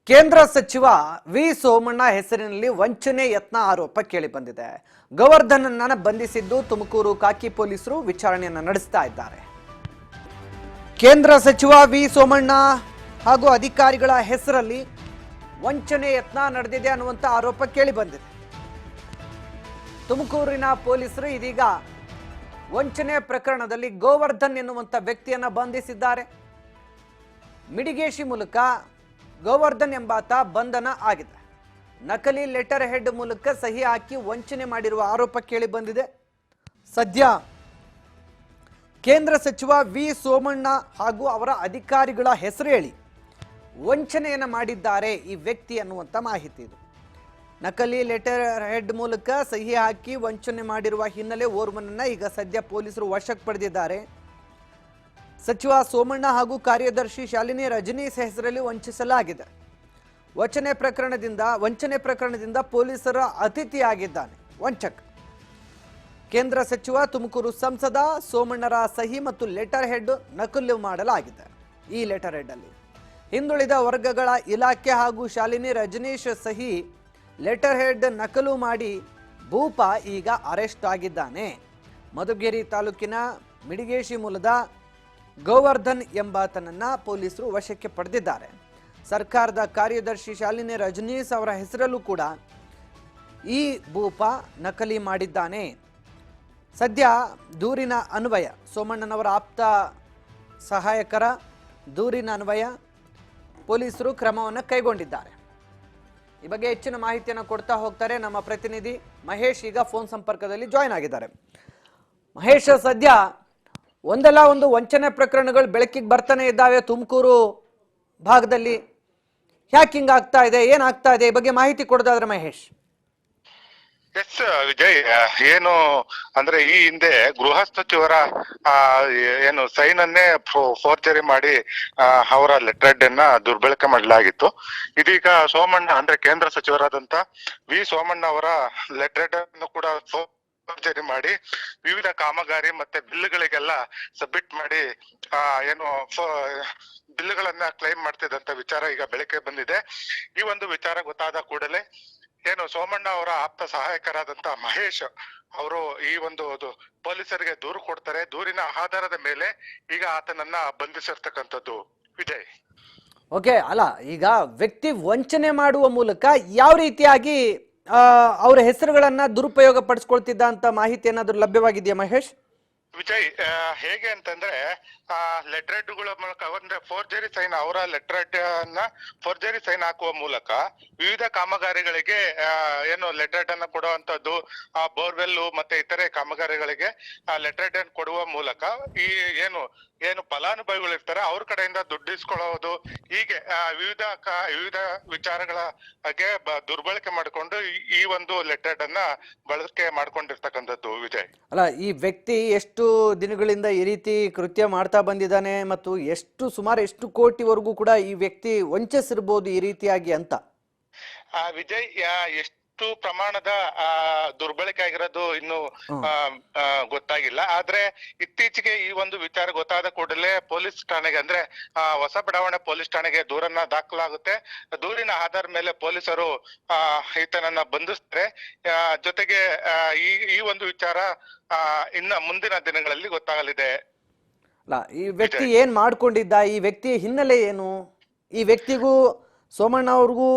ಕೇಂದ್ರ ಸಚಿವ ವಿ ಸೋಮಣ್ಣ ಹೆಸರಿನಲ್ಲಿ ವಂಚನೆ ಯತ್ನ ಆರೋಪ ಕೇಳಿಬಂದಿದೆ. ಗೋವರ್ಧನ್ ಬಂಧಿಸಿದ್ದು ತುಮಕೂರು ಖಾಕಿ ಪೊಲೀಸರು ವಿಚಾರಣೆಯನ್ನು ನಡೆಸ್ತಾ ಇದ್ದಾರೆ. ಕೇಂದ್ರ ಸಚಿವ ವಿ ಸೋಮಣ್ಣ ಹಾಗೂ ಅಧಿಕಾರಿಗಳ ಹೆಸರಲ್ಲಿ ವಂಚನೆ ಯತ್ನ ನಡೆದಿದೆ ಅನ್ನುವಂತ ಆರೋಪ ಕೇಳಿಬಂದಿದೆ. ತುಮಕೂರಿನ ಪೊಲೀಸರು ಇದೀಗ ವಂಚನೆ ಪ್ರಕರಣದಲ್ಲಿ ಗೋವರ್ಧನ್ ಎನ್ನುವಂತ ವ್ಯಕ್ತಿಯನ್ನು ಬಂಧಿಸಿದ್ದಾರೆ. ಮಿಡಿಗೇಶಿ ಮೂಲಕ ಗೋವರ್ಧನ್ ಎಂಬಾತ ಬಂಧನ ಆಗಿದೆ. ನಕಲಿ ಲೆಟರ್ ಹೆಡ್ ಮೂಲಕ ಸಹಿ ಹಾಕಿ ವಂಚನೆ ಮಾಡಿರುವ ಆರೋಪ ಕೇಳಿ ಬಂದಿದೆ. ಸದ್ಯ ಕೇಂದ್ರ ಸಚಿವ ವಿ ಸೋಮಣ್ಣ ಹಾಗೂ ಅವರ ಅಧಿಕಾರಿಗಳ ಹೆಸರು ಹೇಳಿ ವಂಚನೆಯನ್ನು ಮಾಡಿದ್ದಾರೆ ಈ ವ್ಯಕ್ತಿ ಅನ್ನುವಂಥ ಮಾಹಿತಿ ಇದು. ನಕಲಿ ಲೆಟರ್ ಹೆಡ್ ಮೂಲಕ ಸಹಿ ಹಾಕಿ ವಂಚನೆ ಮಾಡಿರುವ ಹಿನ್ನೆಲೆ ಓರ್ವನನ್ನ ಈಗ ಸದ್ಯ ಪೊಲೀಸರು ವಶಕ್ಕೆ ಪಡೆದಿದ್ದಾರೆ. ಸಚಿವ ಸೋಮಣ್ಣ ಹಾಗೂ ಕಾರ್ಯದರ್ಶಿ ಶಾಲಿನಿ ರಜನೀಶ್ ಹೆಸರಲ್ಲಿ ವಂಚಿಸಲಾಗಿದೆ. ವಂಚನೆ ಪ್ರಕರಣದಿಂದ ಪೊಲೀಸರ ಅತಿಥಿಯಾಗಿದ್ದಾನೆ ವಂಚಕ. ಕೇಂದ್ರ ಸಚಿವ ತುಮಕೂರು ಸಂಸದ ಸೋಮಣ್ಣರ ಸಹಿ ಮತ್ತು ಲೆಟರ್ ಹೆಡ್ ನಕಲು ಮಾಡಲಾಗಿದೆ. ಈ ಲೆಟರ್ ಹೆಡ್ ಅಲ್ಲಿ ಹಿಂದುಳಿದ ವರ್ಗಗಳ ಇಲಾಖೆ ಹಾಗೂ ಶಾಲಿನಿ ರಜನೀಶ್ ಸಹಿ ಲೆಟರ್ ಹೆಡ್ ನಕಲು ಮಾಡಿ ಭೂಪ ಈಗ ಅರೆಸ್ಟ್ ಆಗಿದ್ದಾನೆ. ಮಧುಗಿರಿ ತಾಲೂಕಿನ ಮಿಡಿಗೇಶಿ ಮೂಲದ ಗೋವರ್ಧನ್ ಎಂಬಾತನನ್ನ ಪೊಲೀಸರು ವಶಕ್ಕೆ ಪಡೆದಿದ್ದಾರೆ. ಸರ್ಕಾರದ ಕಾರ್ಯದರ್ಶಿ ಶಾಲಿನಿ ರಜನೀಶ್ ಅವರ ಹೆಸರಲ್ಲೂ ಕೂಡ ಈ ಭೂಪ ನಕಲಿ ಮಾಡಿದ್ದಾನೆ. ಸದ್ಯ ದೂರಿನ ಅನ್ವಯ ಸೋಮಣ್ಣನವರ ಆಪ್ತ ಸಹಾಯಕರ ದೂರಿನ ಅನ್ವಯ ಪೊಲೀಸರು ಕ್ರಮವನ್ನು ಕೈಗೊಂಡಿದ್ದಾರೆ. ಈ ಬಗ್ಗೆ ಹೆಚ್ಚಿನ ಮಾಹಿತಿಯನ್ನು ಕೊಡ್ತಾ ಹೋಗ್ತಾರೆ ನಮ್ಮ ಪ್ರತಿನಿಧಿ ಮಹೇಶ್. ಈಗ ಫೋನ್ ಸಂಪರ್ಕದಲ್ಲಿ ಜಾಯಿನ್ ಆಗಿದ್ದಾರೆ. ಮಹೇಶ್, ಸದ್ಯ ಒಂದಲ್ಲ ಒಂದು ವಂಚನೆ ಪ್ರಕರಣಗಳು ಬೆಳಕಿಗೆ ಬರ್ತಾನೆ ಇದ್ದಾವೆ ತುಮಕೂರು ಭಾಗದಲ್ಲಿ. ಯಾಕೆ ಹಿಂಗ ಆಗ್ತಾ ಇದೆ, ಏನಾಗ್ತಾ ಇದೆ, ಈ ಬಗ್ಗೆ ಮಾಹಿತಿ ಕೊಡೋದಾದ್ರೆ ಮಹೇಶ್. ಎಸ್ ವಿಜಯ್, ಏನು ಅಂದ್ರೆ ಈ ಹಿಂದೆ ಗೃಹ ಸಚಿವರ ಏನು ಸೈನ್ ಅನ್ನೇ ಫೋರ್ಜರಿ ಮಾಡಿ ಅವರ ಲೆಟರ್ ಹೆಡ್ ಅನ್ನ ದುರ್ಬಳಕೆ ಮಾಡಲಾಗಿತ್ತು. ಇದೀಗ ಸೋಮಣ್ಣ ಅಂದ್ರೆ ಕೇಂದ್ರ ಸಚಿವರಾದಂತ ವಿ ಸೋಮಣ್ಣ ಅವರ ಲೆಟರ್ ಹೆಡ್ ಅನ್ನು ಕೂಡ ಫೋರ್ಜರಿ ಮಾಡಿ ವಿವಿಧ ಕಾಮಗಾರಿ ಮತ್ತೆ ಬಿಲ್ಗಳಿಗೆಲ್ಲ ಸಬ್ಮಿಟ್ ಮಾಡಿ ಏನು ಬಿಲ್ಗಳನ್ನ ಕ್ಲೈಮ್ ಮಾಡ್ತಿದ್ದಂತ ವಿಚಾರ ಈಗ ಬೆಳಕಿಗೆ ಬಂದಿದೆ. ಈ ಒಂದು ವಿಚಾರ ಗೊತ್ತಾದ ಕೂಡಲೇ ಏನು ಸೋಮಣ್ಣ ಅವರ ಆಪ್ತ ಸಹಾಯಕರಾದಂತ ಮಹೇಶ್ ಅವರು ಈ ಒಂದು ಪೊಲೀಸರಿಗೆ ದೂರು ಕೊಡ್ತಾರೆ. ದೂರಿನ ಆಧಾರದ ಮೇಲೆ ಈಗ ಆತನನ್ನ ಬಂಧಿಸಿರ್ತಕ್ಕಂಥದ್ದು ವಿಜಯ್. ಓಕೆ, ಅಲ್ಲ ಈಗ ವ್ಯಕ್ತಿ ವಂಚನೆ ಮಾಡುವ ಮೂಲಕ ಯಾವ ರೀತಿಯಾಗಿ ಅವರ ಹೆಸರುಗಳನ್ನ ದುರುಪಯೋಗ ಪಡಿಸ್ಕೊಳ್ತಿದ್ದ ಅಂತ ಮಾಹಿತಿ ಏನಾದ್ರು ಲಭ್ಯವಾಗಿದೆಯಾ ಮಹೇಶ್? ವಿಜಯ್, ಹೇಗೆ ಅಂತಂದ್ರೆ ಲೆಟರ್ ಹೆಡ್ಗಳ ಮೂಲಕ ಅಂದ್ರೆ ಫೋರ್ಜರಿ ಸೈನ್ ಅವರ ಲೆಟರ್ ಹೆಡ್ ಅನ್ನ ಫೋರ್ಜರಿ ಸೈನ್ ಹಾಕುವ ಮೂಲಕ ವಿವಿಧ ಕಾಮಗಾರಿಗಳಿಗೆ ಏನು ಲೆಟರ್ ಹೆಡ್ ಅನ್ನ ಕೊಡುವಂತದ್ದು, ಬೋರ್ವೆಲ್ ಮತ್ತೆ ಇತರೆ ಕಾಮಗಾರಿಗಳಿಗೆ ಲೆಟರ್ ಹೆಡ್ ಅನ್ನು ಕೊಡುವ ಮೂಲಕ ಈ ಏನು ಫಲಾನುಭವಿಗಳು ಇರ್ತಾರೆ ಅವ್ರ ಕಡೆಯಿಂದ ದುಡ್ಡು ಇಸ್ಕೊಳ್ಳೋದು, ಹೀಗೆ ವಿವಿಧ ವಿಚಾರಗಳ ಬಗ್ಗೆ ದುರ್ಬಳಕೆ ಮಾಡಿಕೊಂಡು ಈ ಒಂದು ಲೆಟರ್ ಹೆಡ್ ಅನ್ನ ಬಳಕೆ ಮಾಡ್ಕೊಂಡಿರ್ತಕ್ಕಂಥದ್ದು ವಿಜಯ್. ಅಲ್ಲ, ಈ ವ್ಯಕ್ತಿ ಎಷ್ಟು ದಿನಗಳಿಂದ ಈ ರೀತಿ ಕೃತ್ಯ ಮಾಡ್ತಾ ಬಂದಿದ್ದಾನೆ ಮತ್ತು ಸುಮಾರು ಎಷ್ಟು ಕೋಟಿವರೆಗೂ ಕೂಡ ಈ ವ್ಯಕ್ತಿ ವಂಚಿಸಿರಬಹುದು ಈ ರೀತಿಯಾಗಿ ಅಂತ? ವಿಜಯ್, ಎಷ್ಟು ಪ್ರಮಾಣದ ದುರ್ಬಳಕೆ ಆಗಿರೋದು ಇನ್ನು ಗೊತ್ತಾಗಿಲ್ಲ. ಆದ್ರೆ ಇತ್ತೀಚೆಗೆ ಈ ಒಂದು ವಿಚಾರ ಗೊತ್ತಾದ ಕೂಡಲೇ ಪೊಲೀಸ್ ಠಾಣೆಗೆ ಅಂದ್ರೆ ಹೊಸ ಬಡಾವಣೆ ಪೊಲೀಸ್ ಠಾಣೆಗೆ ದೂರನ್ನ ದಾಖಲಾಗುತ್ತೆ. ದೂರಿನ ಆಧಾರದ ಮೇಲೆ ಪೊಲೀಸರು ಈತನನ್ನ ಬಂಧಿಸ್ತಾರೆ. ಜೊತೆಗೆ ಈ ಒಂದು ವಿಚಾರ ಇನ್ನ ಮುಂದಿನ ದಿನಗಳಲ್ಲಿ ಗೊತ್ತಾಗಲಿದೆ. ಅಲ್ಲ, ಈ ವ್ಯಕ್ತಿ ಏನ್ ಮಾಡ್ಕೊಂಡಿದ್ದ, ಈ ವ್ಯಕ್ತಿ ಹಿನ್ನೆಲೆ ಏನು, ಈ ವ್ಯಕ್ತಿಗೂ ಸೋಮಣ್ಣ ಅವ್ರಿಗೂ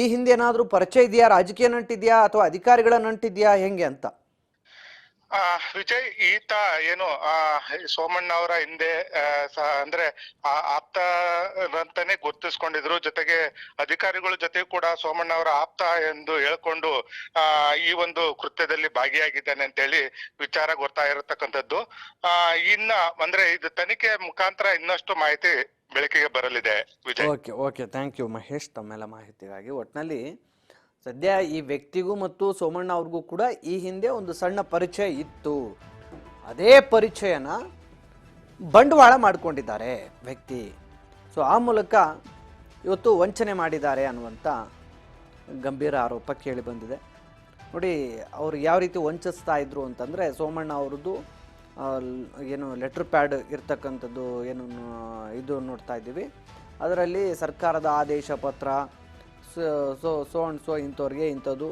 ಈ ಹಿಂದೆ ಏನಾದ್ರೂ ಪರಿಚಯ ಇದೆಯಾ, ರಾಜಕೀಯ ನಂಟಿದ್ಯಾ ಅಥವಾ ಅಧಿಕಾರಿಗಳ ನಂಟಿದ್ಯಾ, ಹೆಂಗೆ ಅಂತ? ವಿಜಯ್, ಈತ ಏನು ಸೋಮಣ್ಣ ಅವರ ಹಿಂದೆ ಅಂದ್ರೆ ಆಪ್ತ ಅಂತಾನೆ ಗುರ್ತಿಸ್ಕೊಂಡಿದ್ರು. ಜೊತೆಗೆ ಅಧಿಕಾರಿಗಳ ಜೊತೆ ಕೂಡ ಸೋಮಣ್ಣ ಅವರ ಆಪ್ತ ಎಂದು ಹೇಳ್ಕೊಂಡು ಈ ಒಂದು ಕೃತ್ಯದಲ್ಲಿ ಭಾಗಿಯಾಗಿದ್ದಾನೆ ಅಂತ ಹೇಳಿ ವಿಚಾರ ಗೊತ್ತಾ ಇರತಕ್ಕಂಥದ್ದು. ಇನ್ನ ಅಂದ್ರೆ ಇದು ತನಿಖೆ ಮುಖಾಂತರ ಇನ್ನಷ್ಟು ಮಾಹಿತಿ ಬೆಳಕಿಗೆ ಬರಲಿದೆ Vijay. Okay, thank you Mahesh ತಮ್ಮೆಲ್ಲ ಮಾಹಿತಿಗಾಗಿ. ಒಟ್ನಲ್ಲಿ ಸದ್ಯ ಈ ವ್ಯಕ್ತಿಗೂ ಮತ್ತು ಸೋಮಣ್ಣ ಅವ್ರಿಗೂ ಕೂಡ ಈ ಹಿಂದೆ ಒಂದು ಸಣ್ಣ ಪರಿಚಯ ಇತ್ತು. ಅದೇ ಪರಿಚಯನ ಬಂಡವಾಳ ಮಾಡಿಕೊಂಡಿದ್ದಾರೆ ವ್ಯಕ್ತಿ. ಸೊ ಆ ಮೂಲಕ ಇವತ್ತು ವಂಚನೆ ಮಾಡಿದ್ದಾರೆ ಅನ್ನುವಂಥ ಗಂಭೀರ ಆರೋಪ ಕೇಳಿ ಬಂದಿದೆ. ನೋಡಿ, ಅವರು ಯಾವ ರೀತಿ ವಂಚಿಸ್ತಾ ಇದ್ರು ಅಂತಂದರೆ, ಸೋಮಣ್ಣ ಅವ್ರದ್ದು ಏನು ಲೆಟರ್ ಪ್ಯಾಡ್ ಇರ್ತಕ್ಕಂಥದ್ದು ಏನು ಇದು ನೋಡ್ತಾ ಇದ್ದೀವಿ. ಅದರಲ್ಲಿ ಸರ್ಕಾರದ ಆದೇಶ ಪತ್ರ ಸೊ ಅಂಡ್ ಸೊ ಇಂಥವ್ರಿಗೆ ಇಂಥದ್ದು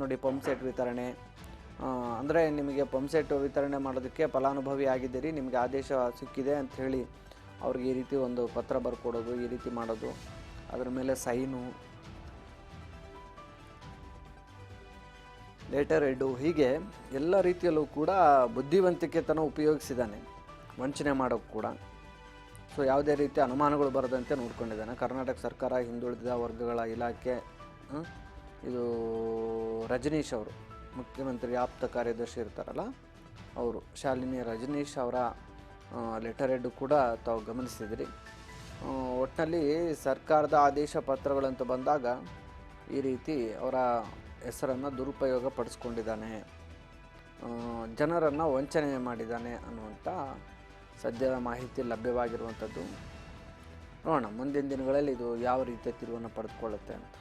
ನೋಡಿ ಪಂಪ್ ಸೆಟ್ ವಿತರಣೆ, ಅಂದರೆ ನಿಮಗೆ ಪಂಪ್ ಸೆಟ್ ವಿತರಣೆ ಮಾಡೋದಕ್ಕೆ ಫಲಾನುಭವಿ ಆಗಿದ್ದೀರಿ, ನಿಮಗೆ ಆದೇಶ ಸಿಕ್ಕಿದೆ ಅಂತ ಹೇಳಿ ಅವ್ರಿಗೆ ಈ ರೀತಿ ಒಂದು ಪತ್ರ ಬರ್ಕೊಡೋದು, ಈ ರೀತಿ ಮಾಡೋದು, ಅದ್ರ ಮೇಲೆ ಸೈನು, ಲೆಟರ್ ಹೆಡ್ಡು, ಹೀಗೆ ಎಲ್ಲ ರೀತಿಯಲ್ಲೂ ಕೂಡ ಬುದ್ಧಿವಂತಿಕೆತನ ಉಪಯೋಗಿಸಿದ್ದಾನೆ ವಂಚನೆ ಮಾಡೋಕ್ಕೆ ಕೂಡ. ಸೊ ಯಾವುದೇ ರೀತಿ ಅನುಮಾನಗಳು ಬರದಂತೆ ನೋಡ್ಕೊಂಡಿದ್ದಾನೆ. ಕರ್ನಾಟಕ ಸರ್ಕಾರ ಹಿಂದುಳಿದ ವರ್ಗಗಳ ಇಲಾಖೆ, ಇದು ರಜನೀಶ್ ಅವರು ಮುಖ್ಯಮಂತ್ರಿ ಆಪ್ತ ಕಾರ್ಯದರ್ಶಿ ಇರ್ತಾರಲ್ಲ ಅವರು, ಶಾಲಿನಿ ರಜನೀಶ್ ಅವರ ಲೆಟರ್ ಹೆಡ್ ಕೂಡ ತಾವು ಗಮನಿಸಿದಿರಿ. ಒಟ್ಟಿನಲ್ಲಿ ಸರ್ಕಾರದ ಆದೇಶ ಪತ್ರಗಳಂತ ಬಂದಾಗ ಈ ರೀತಿ ಅವರ ಹೆಸರನ್ನು ದುರುಪಯೋಗ ಪಡಿಸ್ಕೊಂಡಿದ್ದಾನೆ, ಜನರನ್ನು ವಂಚನೆ ಮಾಡಿದ್ದಾನೆ ಅನ್ನುವಂಥ ಸದ್ಯದ ಮಾಹಿತಿ ಲಭ್ಯವಾಗಿರುವಂಥದ್ದು. ನೋಡೋಣ ಮುಂದಿನ ದಿನಗಳಲ್ಲಿ ಇದು ಯಾವ ರೀತಿಯ ತಿರುವನ್ನು ಪಡೆದುಕೊಳ್ಳುತ್ತೆ ಅಂತ.